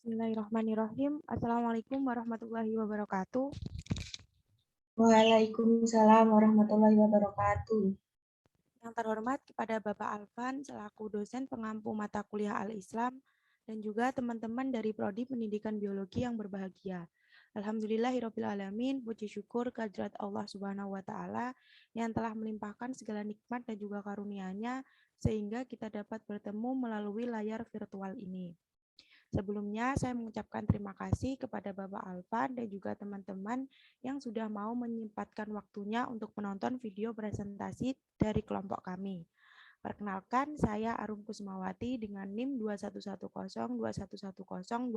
Bismillahirrahmanirrahim. Assalamualaikum warahmatullahi wabarakatuh. Waalaikumsalam warahmatullahi wabarakatuh. Yang terhormat kepada Bapak Alvan selaku dosen pengampu mata kuliah Al-Islam dan juga teman-teman dari Prodi Pendidikan Biologi yang berbahagia. Alhamdulillahirrahmanirrahim, puji syukur kehadirat Allah Subhanahu wa Ta'ala yang telah melimpahkan segala nikmat dan juga karunia-Nya sehingga kita dapat bertemu melalui layar virtual ini. Sebelumnya, saya mengucapkan terima kasih kepada Bapak Alvan dan juga teman-teman yang sudah mau menyempatkan waktunya untuk menonton video presentasi dari kelompok kami. Perkenalkan, saya Arum Kusmawati dengan NIM 21102111026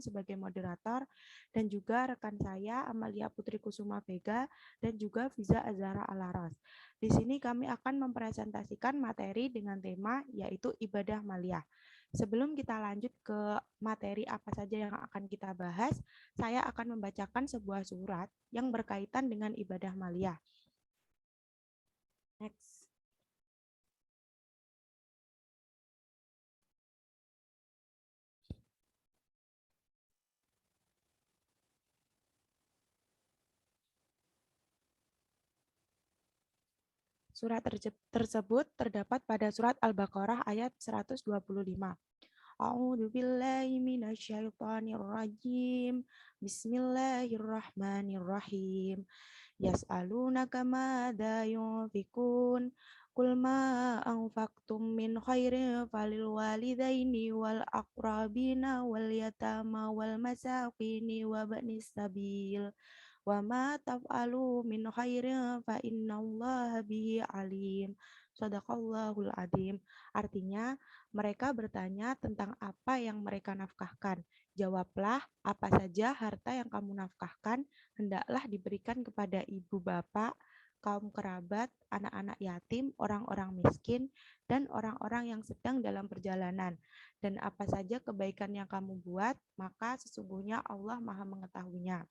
sebagai moderator dan juga rekan saya Amalia Putri Kusuma Vega dan juga Fiza Azhara Alaras. Di sini kami akan mempresentasikan materi dengan tema yaitu ibadah maliyah. Sebelum kita lanjut ke materi apa saja yang akan kita bahas, saya akan membacakan sebuah surat yang berkaitan dengan ibadah maliyah. Next. Surat tersebut terdapat pada surat Al-Baqarah ayat 125. A'udzu billahi minasyaitonir rajim. Bismillahirrahmanirrahim. Yas'alunaka madza yunfikun. Qul ma anfaqtum min khairin falil walidaini wal aqrabina wal yatama wal masakini wa banis sabil. Wa ma taf'alu min khairin fa innallaha bihi alim. Shadaqallahul adzim. Artinya, mereka bertanya tentang apa yang mereka nafkahkan. Jawablah, apa saja harta yang kamu nafkahkan hendaklah diberikan kepada ibu bapak, kaum kerabat, anak-anak yatim, orang-orang miskin, dan orang-orang yang sedang dalam perjalanan. Dan apa saja kebaikan yang kamu buat, maka sesungguhnya Allah Maha mengetahuinya.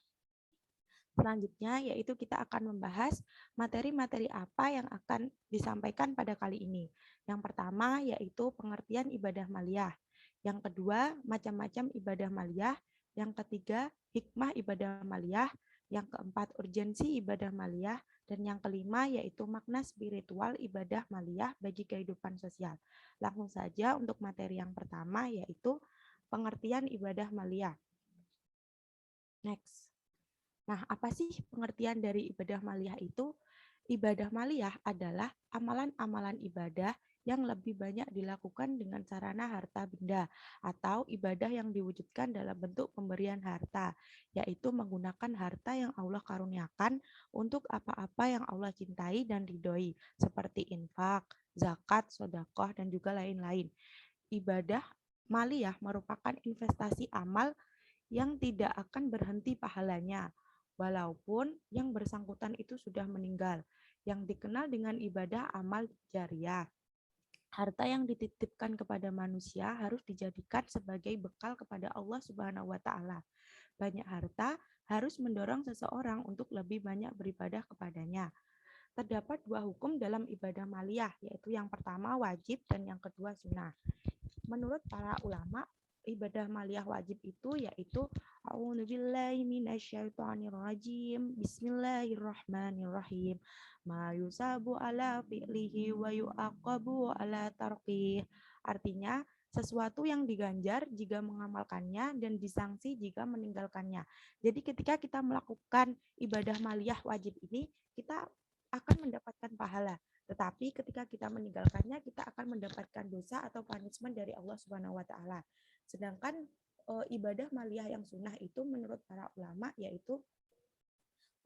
Selanjutnya, yaitu kita akan membahas materi-materi apa yang akan disampaikan pada kali ini. Yang pertama, yaitu pengertian ibadah maliyah. Yang kedua, macam-macam ibadah maliyah. Yang ketiga, hikmah ibadah maliyah. Yang keempat, urgensi ibadah maliyah. Dan yang kelima, yaitu makna spiritual ibadah maliyah bagi kehidupan sosial. Langsung saja untuk materi yang pertama, yaitu pengertian ibadah maliyah. Next. Nah, apa sih pengertian dari ibadah maliyah itu? Ibadah maliyah adalah amalan-amalan ibadah yang lebih banyak dilakukan dengan sarana harta benda atau ibadah yang diwujudkan dalam bentuk pemberian harta, yaitu menggunakan harta yang Allah karuniakan untuk apa-apa yang Allah cintai dan ridhoi, seperti infak, zakat, sedekah, dan juga lain-lain. Ibadah maliyah merupakan investasi amal yang tidak akan berhenti pahalanya, walaupun yang bersangkutan itu sudah meninggal, yang dikenal dengan ibadah amal jariah. Harta yang dititipkan kepada manusia harus dijadikan sebagai bekal kepada Allah Subhanahu wa Ta'ala. Banyak harta harus mendorong seseorang untuk lebih banyak beribadah kepadanya. Terdapat dua hukum dalam ibadah maliyah, yaitu yang pertama wajib dan yang kedua sunnah. Menurut para ulama, ibadah maliyah wajib itu yaitu a'udzubillahi minasyaitonirrajim. Bismillahirrahmanirrahim. Ma yusabu ala fi'lihi wa yu'aqabu ala tarqih. Artinya, sesuatu yang diganjar jika mengamalkannya dan disanksi jika meninggalkannya. Jadi ketika kita melakukan ibadah maliyah wajib ini, kita akan mendapatkan pahala. Tetapi ketika kita meninggalkannya, kita akan mendapatkan dosa atau punishment dari Allah Subhanahu wa Ta'ala. Sedangkan ibadah maliyah yang sunnah itu menurut para ulama yaitu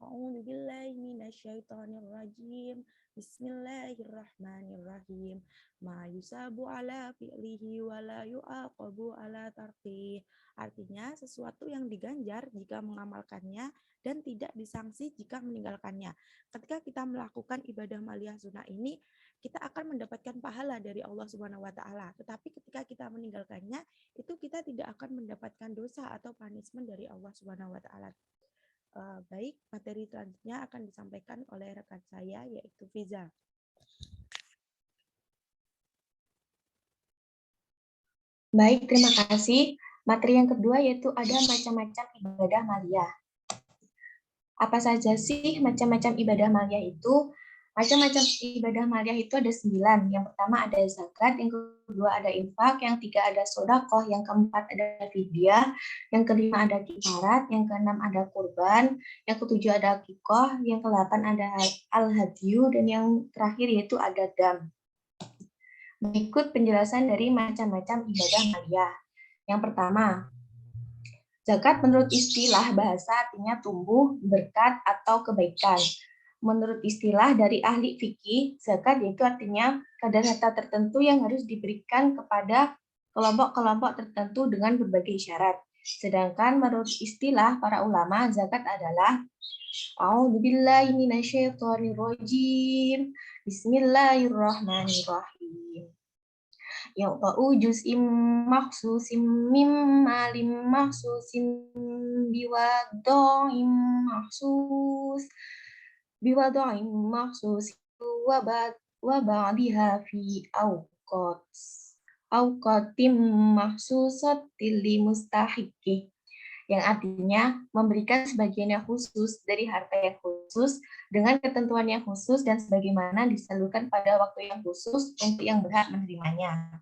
A'udzubillahi minasyaitonirrajim. Bismillahirrahmanirrahim. Ma yusabu ala fi'lihi wa la yu'aqabu ala tarqih. Artinya sesuatu yang diganjar jika mengamalkannya dan tidak disanksi jika meninggalkannya. Ketika kita melakukan ibadah maliyah sunnah ini, kita akan mendapatkan pahala dari Allah Subhanahu wa Ta'ala. Tetapi ketika kita meninggalkannya, itu kita tidak akan mendapatkan dosa atau punishment dari Allah Subhanahu wa Ta'ala. Baik, materi selanjutnya akan disampaikan oleh rekan saya yaitu Fiza. Baik, terima kasih. Materi yang kedua yaitu ada macam-macam ibadah maliyah. Apa saja sih macam-macam ibadah maliyah itu? Macam-macam ibadah maliyah itu ada 9. Yang pertama ada zakat, yang kedua ada infak, yang ketiga ada sedekah, yang keempat ada fidyah, yang kelima ada kifarat, yang keenam ada kurban, yang ketujuh ada akikah, yang kedelapan ada al-hadyu, dan yang terakhir yaitu ada dam. Berikut penjelasan dari macam-macam ibadah maliyah. Yang pertama, zakat menurut istilah bahasa artinya tumbuh, berkat, atau kebaikan. Menurut istilah dari ahli fikih, zakat yaitu artinya kadar harta tertentu yang harus diberikan kepada kelompok-kelompok tertentu dengan berbagai syarat. Sedangkan menurut istilah para ulama, zakat adalah A'udzubillahi minasyaitonirrajim. Bismillahirrahmanirrahim. Ya'ta'u juz'im makhsusim mim malim makhsusim biwado'im makhsus biwado'im makhsus wa ba'diha fi awqatim makhsusatil li mustahiqi, yang artinya memberikan sebagian yang khusus dari harta yang khusus dengan ketentuan yang khusus dan sebagaimana disalurkan pada waktu yang khusus untuk yang berhak menerimanya.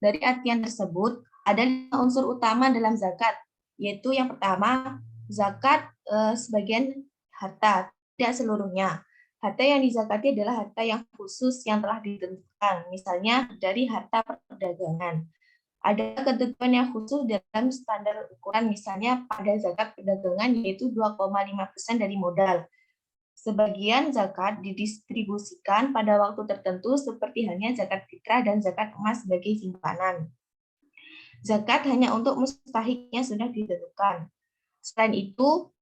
Dari artian tersebut, ada 5 unsur utama dalam zakat, yaitu yang pertama, zakat sebagian harta, tidak seluruhnya. Harta yang dizakati adalah harta yang khusus yang telah ditentukan, misalnya dari harta perdagangan. Ada ketentuan yang khusus dalam standar ukuran, misalnya pada zakat perdagangan yaitu 2,5% dari modal. Sebagian zakat didistribusikan pada waktu tertentu seperti halnya zakat fitrah dan zakat emas sebagai simpanan. Zakat hanya untuk mustahiknya sudah ditentukan. Selain itu,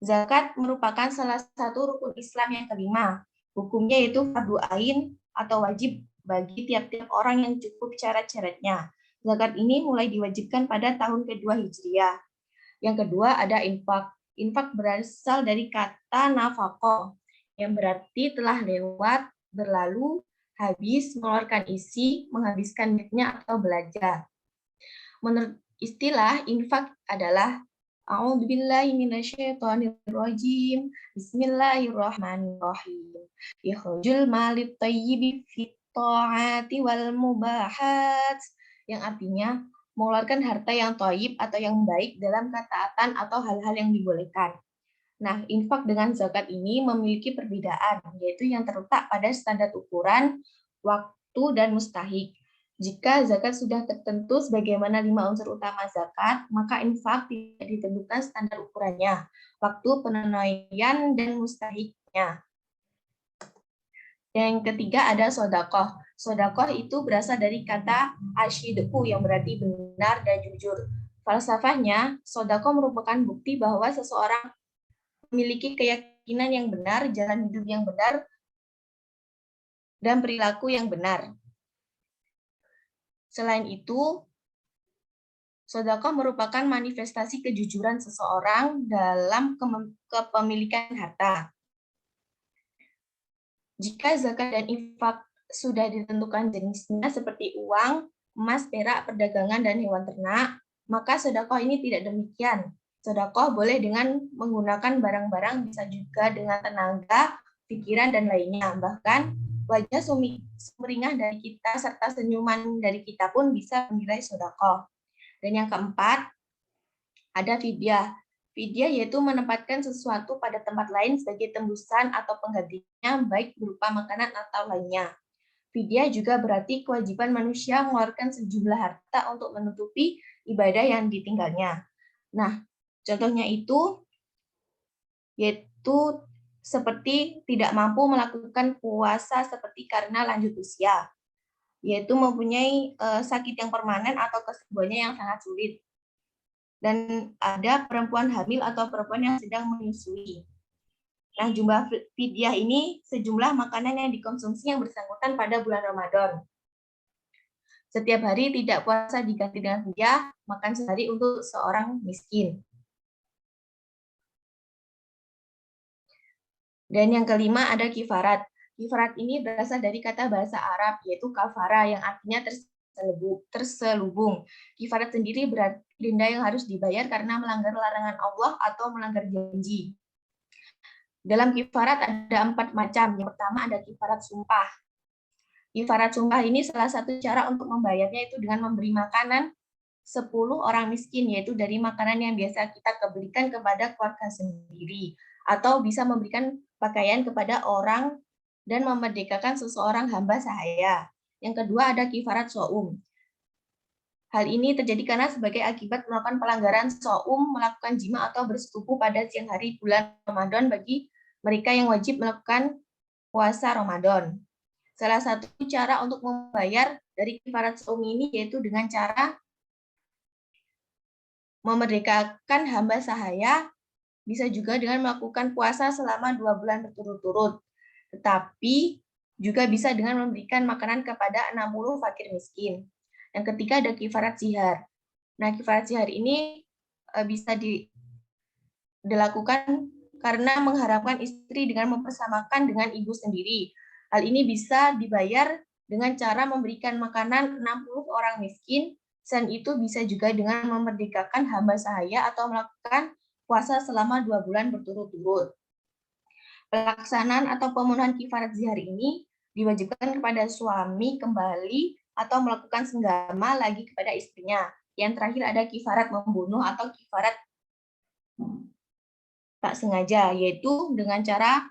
zakat merupakan salah satu rukun Islam yang kelima. Hukumnya yaitu fardu ain atau wajib bagi tiap-tiap orang yang cukup syarat-syaratnya. Zakat ini mulai diwajibkan pada tahun kedua Hijriah. Yang kedua ada infak. Infak berasal dari kata nafaqah, yang berarti telah lewat, berlalu, habis, mengeluarkan isi, menghabiskan duitnya atau belajar. Menurut istilah, infak adalah A'udzubillahi minasyaitonirrajim. Bismillahirrahmanirrahim. Ikhrajul malit thayyibi fit ta'ati wal mubahat. Yang artinya mengeluarkan harta yang thayyib atau yang baik dalam ketaatan atau hal-hal yang dibolehkan. Nah, infak dengan zakat ini memiliki perbedaan, yaitu yang terletak pada standar ukuran, waktu, dan mustahik. Jika zakat sudah tertentu sebagaimana 5 unsur utama zakat, maka infak tidak ditentukan standar ukurannya, waktu penunaian, dan mustahiknya. Yang ketiga ada sodakoh. Sodakoh itu berasal dari kata asyidku yang berarti benar dan jujur. Falsafahnya, sodakoh merupakan bukti bahwa seseorang memiliki keyakinan yang benar, jalan hidup yang benar, dan perilaku yang benar. Selain itu, sedekah merupakan manifestasi kejujuran seseorang dalam kepemilikan harta. Jika zakat dan infak sudah ditentukan jenisnya seperti uang, emas, perak, perdagangan, dan hewan ternak, maka sedekah ini tidak demikian. Sedekah boleh dengan menggunakan barang-barang, bisa juga dengan tenaga, pikiran, dan lainnya. Bahkan wajah sumringah dari kita serta senyuman dari kita pun bisa menilai sedekah. Dan yang keempat, ada fidyah. Fidyah yaitu menempatkan sesuatu pada tempat lain sebagai tembusan atau penggantinya, baik berupa makanan atau lainnya. Fidyah juga berarti kewajiban manusia mengeluarkan sejumlah harta untuk menutupi ibadah yang ditinggalnya. Nah, contohnya itu yaitu seperti tidak mampu melakukan puasa seperti karena lanjut usia, yaitu mempunyai sakit yang permanen atau kesembuhannya yang sangat sulit. Dan ada perempuan hamil atau perempuan yang sedang menyusui. Nah, jumlah fidyah ini sejumlah makanan yang dikonsumsi yang bersangkutan pada bulan Ramadan. Setiap hari tidak puasa diganti dengan fidyah, makan sehari untuk seorang miskin. Dan yang kelima ada kifarat. Kifarat ini berasal dari kata bahasa Arab, yaitu kafara, yang artinya terselubung. Kifarat sendiri berarti denda yang harus dibayar karena melanggar larangan Allah atau melanggar janji. Dalam kifarat ada 4 macam. Yang pertama ada kifarat sumpah. Kifarat sumpah ini salah satu cara untuk membayarnya itu dengan memberi makanan 10 orang miskin, yaitu dari makanan yang biasa kita berikan kepada keluarga sendiri. Atau bisa memberikan pakaian kepada orang dan memerdekakan seseorang hamba sahaya. Yang kedua ada kifarat so'um. Hal ini terjadi karena sebagai akibat melakukan pelanggaran so'um, melakukan jima atau bersetubuh pada siang hari bulan Ramadan bagi mereka yang wajib melakukan puasa Ramadan. Salah satu cara untuk membayar dari kifarat so'um ini yaitu dengan cara memerdekakan hamba sahaya, bisa juga dengan melakukan puasa selama 2 bulan berturut-turut. Tetapi juga bisa dengan memberikan makanan kepada 60 fakir miskin. Yang ketiga ada kifarat sihar. Nah, kifarat sihar ini bisa dilakukan karena mengharapkan istri dengan mempersamakan dengan ibu sendiri. Hal ini bisa dibayar dengan cara memberikan makanan 60 orang miskin. Selain itu bisa juga dengan memerdekakan hamba sahaya atau melakukan puasa selama 2 bulan berturut-turut. Pelaksanaan atau pemenuhan kifarat zihar ini diwajibkan kepada suami kembali atau melakukan senggama lagi kepada istrinya. Yang terakhir ada kifarat membunuh atau kifarat tak sengaja, yaitu dengan cara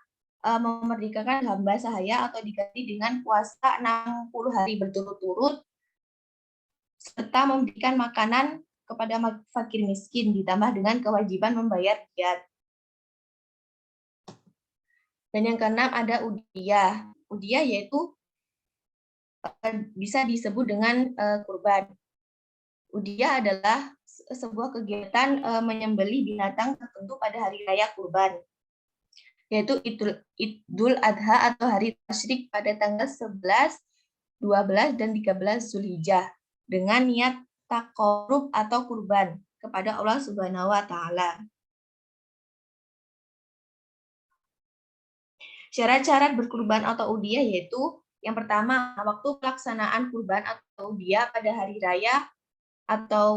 memerdekakan hamba sahaya atau diganti dengan puasa 60 hari berturut-turut serta memberikan makanan kepada fakir miskin ditambah dengan kewajiban membayar diat. Dan yang keenam ada udiyah. Udiyah yaitu bisa disebut dengan kurban. Udiyah adalah sebuah kegiatan menyembelih binatang tertentu pada hari raya kurban, yaitu Idul Adha atau hari tasyrik pada tanggal 11, 12, dan 13 Zulhijjah dengan niat taqarrub atau kurban kepada Allah Subhanahu wa taala. Syarat-syarat berkurban atau udiyah yaitu yang pertama, waktu pelaksanaan kurban atau udiyah pada hari raya atau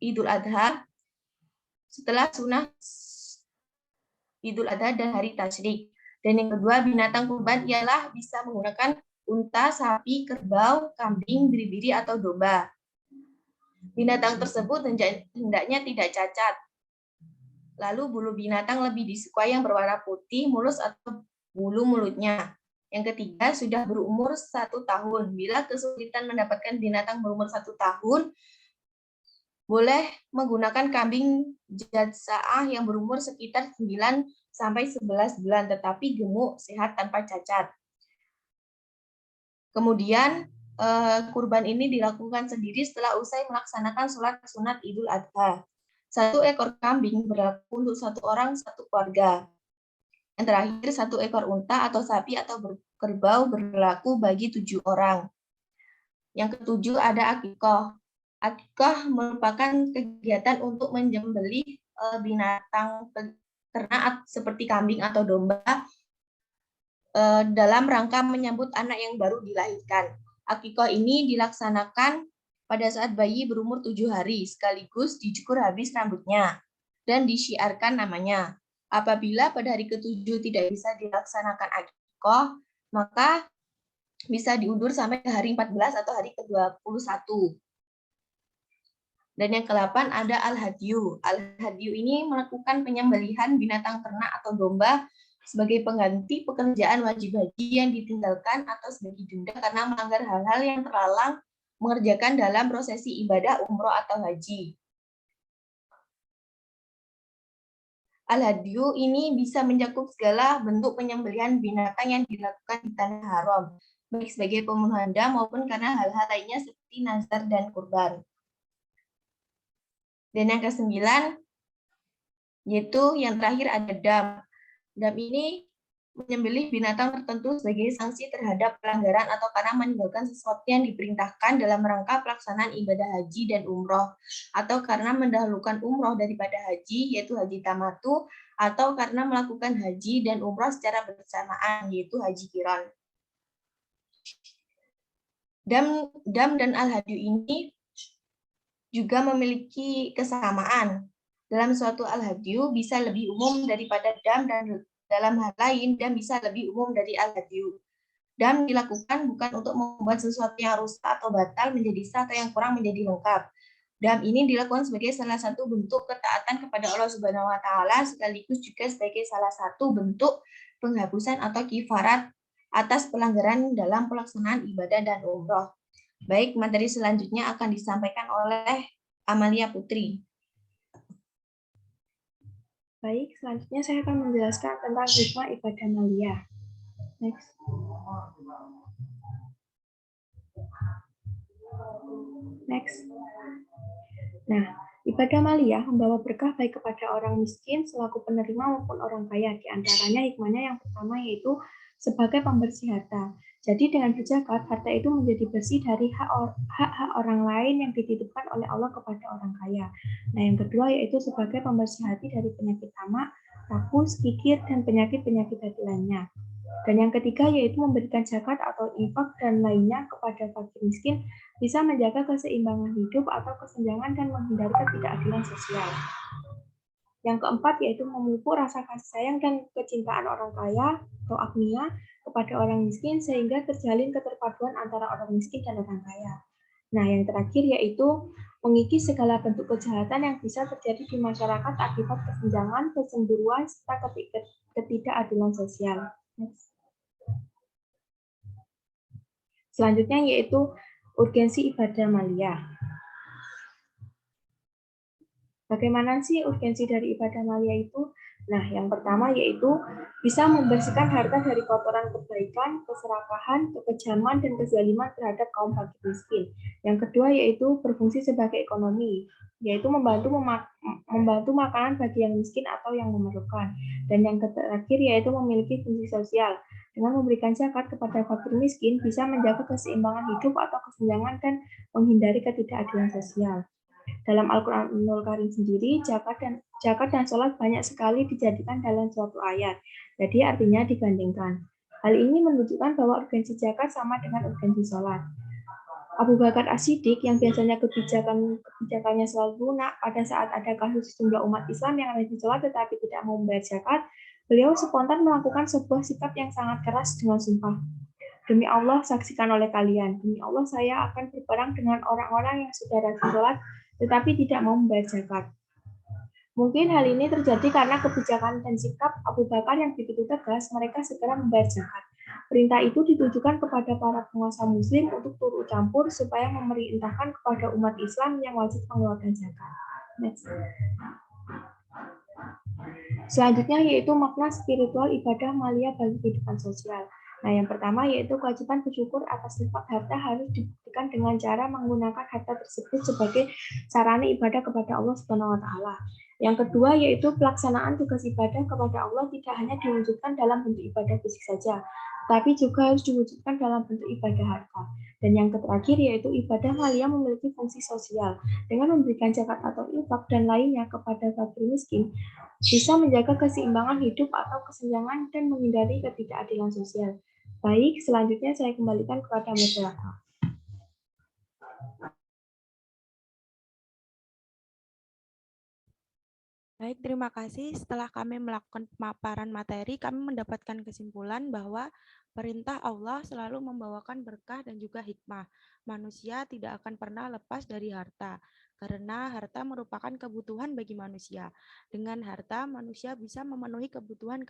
Idul Adha setelah sunnah Idul Adha dan hari tasyrik. Dan yang kedua, binatang kurban ialah bisa menggunakan unta, sapi, kerbau, kambing, biri-biri, atau domba. Binatang tersebut hendaknya tidak cacat. Lalu bulu binatang lebih disukai yang berwarna putih, mulus atau bulu mulutnya. Yang ketiga, sudah berumur 1 tahun. Bila kesulitan mendapatkan binatang berumur 1 tahun, boleh menggunakan kambing jaza'ah yang berumur sekitar 9 sampai 11 bulan, tetapi gemuk, sehat, tanpa cacat. Kemudian, kurban ini dilakukan sendiri setelah usai melaksanakan sholat sunat Idul Adha. 1 ekor kambing berlaku untuk 1 orang 1 keluarga. Yang terakhir, 1 ekor unta atau sapi atau kerbau berlaku bagi 7 orang. Yang ketujuh ada akikah. Akikah merupakan kegiatan untuk menyembelih binatang ternak seperti kambing atau domba dalam rangka menyambut anak yang baru dilahirkan. Akikah ini dilaksanakan pada saat bayi berumur 7 hari, sekaligus dicukur habis rambutnya dan disyiarkan namanya. Apabila pada hari ke-7 tidak bisa dilaksanakan akikah, maka bisa diundur sampai ke hari 14 atau hari ke-21. Dan yang ke-8 ada al-hadyu. Al-hadyu ini melakukan penyembelihan binatang ternak atau domba sebagai pengganti pekerjaan wajib haji yang ditinggalkan atau sebagai denda karena melanggar hal-hal yang terlarang mengerjakan dalam prosesi ibadah umroh atau haji. Al-hadyu ini bisa mencakup segala bentuk penyembelihan binatang yang dilakukan di tanah haram, baik sebagai pemenuhan dam maupun karena hal-hal lainnya seperti nazar dan kurban. Dan yang ke-9, yaitu yang terakhir ada dam. Dam ini menyembelih binatang tertentu sebagai sanksi terhadap pelanggaran atau karena meninggalkan sesuatu yang diperintahkan dalam rangka pelaksanaan ibadah haji dan umroh, atau karena mendahulukan umroh daripada haji, yaitu haji tamatu, atau karena melakukan haji dan umroh secara bersamaan, yaitu haji qiran. Dam dan al-hadyu ini juga memiliki kesamaan. Dalam suatu al-hadyu bisa lebih umum daripada dam, dan dalam hal lain dam bisa lebih umum dari al-hadyu. Dam dilakukan bukan untuk membuat sesuatu yang rusak atau batal menjadi sah atau yang kurang menjadi lengkap. Dam ini dilakukan sebagai salah satu bentuk ketaatan kepada Allah Subhanahu wa taala, sekaligus juga sebagai salah satu bentuk penghapusan atau kifarat atas pelanggaran dalam pelaksanaan ibadah dan umroh. Baik, materi selanjutnya akan disampaikan oleh Amalia Putri. Baik, selanjutnya saya akan menjelaskan tentang hikmah ibadah maliyah. Next. Next. Nah, ibadah maliyah membawa berkah baik kepada orang miskin selaku penerima maupun orang kaya. Di antaranya hikmahnya yang pertama yaitu sebagai pembersih harta. Jadi dengan berzakat, harta itu menjadi bersih dari hak-hak orang lain yang dititipkan oleh Allah kepada orang kaya. Nah, yang kedua yaitu sebagai pembersih hati dari penyakit tamak, rakus, kikir, dan penyakit-penyakit hati lainnya. Dan yang ketiga yaitu memberikan zakat atau infak dan lainnya kepada fakir miskin bisa menjaga keseimbangan hidup atau kesenjangan dan menghindari ketidakadilan sosial. Yang keempat yaitu memupuk rasa kasih sayang dan kecintaan orang kaya atau agniya kepada orang miskin sehingga terjalin keterpaduan antara orang miskin dan orang kaya. Nah, yang terakhir yaitu mengikis segala bentuk kejahatan yang bisa terjadi di masyarakat akibat kesenjangan, kecemburuan, serta ketidakadilan sosial. Selanjutnya yaitu urgensi ibadah maliyah. Bagaimana sih urgensi dari ibadah maliyah itu? Nah, yang pertama yaitu bisa membersihkan harta dari kotoran kebaikan, keserakahan, kekejaman, dan kezaliman terhadap kaum fakir miskin. Yang kedua yaitu berfungsi sebagai ekonomi, yaitu membantu makanan bagi yang miskin atau yang memerlukan. Dan yang terakhir yaitu memiliki fungsi sosial. Dengan memberikan zakat kepada fakir miskin bisa menjaga keseimbangan hidup atau kesenjangan dan menghindari ketidakadilan sosial. Dalam Al-Quranul Karim sendiri, zakat dan sholat banyak sekali dijadikan dalam suatu ayat. Jadi artinya digandingkan. Hal ini menunjukkan bahwa urgensi zakat sama dengan urgensi sholat. Abu Bakar As-Siddiq yang biasanya kebijakannya selalu lunak pada saat ada kasus sejumlah umat Islam yang rajin sholat tetapi tidak mau membayar zakat, beliau spontan melakukan sebuah sikap yang sangat keras dengan sumpah. Demi Allah, saksikan oleh kalian. Demi Allah, saya akan berperang dengan orang-orang yang sudah rajin sholat tetapi tidak mau membayar zakat. Mungkin hal ini terjadi karena kebijakan dan sikap Abu Bakar yang begitu tegas, mereka segera membayar zakat. Perintah itu ditujukan kepada para penguasa muslim untuk turut campur supaya memerintahkan kepada umat Islam yang wajib mengeluarkan zakat. Next. Selanjutnya yaitu makna spiritual ibadah maliyah bagi kehidupan sosial. Nah, yang pertama yaitu kewajiban bersyukur atas nikmat harta harus dibuktikan dengan cara menggunakan harta tersebut sebagai sarana ibadah kepada Allah Subhanahu wa taala. Yang kedua yaitu pelaksanaan tugas ibadah kepada Allah tidak hanya diwujudkan dalam bentuk ibadah fisik saja, tapi juga harus diwujudkan dalam bentuk ibadah harta. Dan yang terakhir yaitu ibadah maliyah memiliki fungsi sosial. Dengan memberikan zakat atau infak dan lainnya kepada fakir miskin, bisa menjaga keseimbangan hidup atau kesenjangan dan menghindari ketidakadilan sosial. Baik, selanjutnya saya kembalikan kepada moderator. Baik, terima kasih. Setelah kami melakukan pemaparan materi, kami mendapatkan kesimpulan bahwa perintah Allah selalu membawakan berkah dan juga hikmah. Manusia tidak akan pernah lepas dari harta, karena harta merupakan kebutuhan bagi manusia. Dengan harta, manusia bisa memenuhi kebutuhan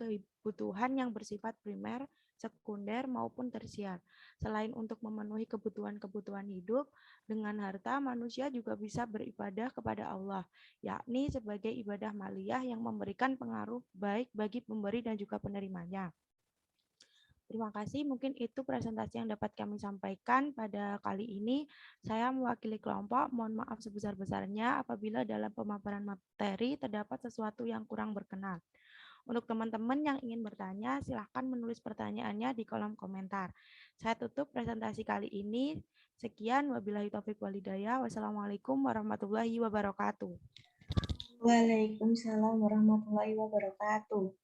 yang bersifat primer, sekunder, maupun tersier. Selain untuk memenuhi kebutuhan-kebutuhan hidup, dengan harta manusia juga bisa beribadah kepada Allah, yakni sebagai ibadah maliyah yang memberikan pengaruh baik bagi pemberi dan juga penerimanya. Terima kasih, mungkin itu presentasi yang dapat kami sampaikan pada kali ini. Saya mewakili kelompok, mohon maaf sebesar-besarnya apabila dalam pemaparan materi terdapat sesuatu yang kurang berkenan. Untuk teman-teman yang ingin bertanya, silahkan menulis pertanyaannya di kolom komentar. Saya tutup presentasi kali ini. Sekian, wabillahi taufiq walhidayah. Wassalamualaikum warahmatullahi wabarakatuh. Waalaikumsalam warahmatullahi wabarakatuh.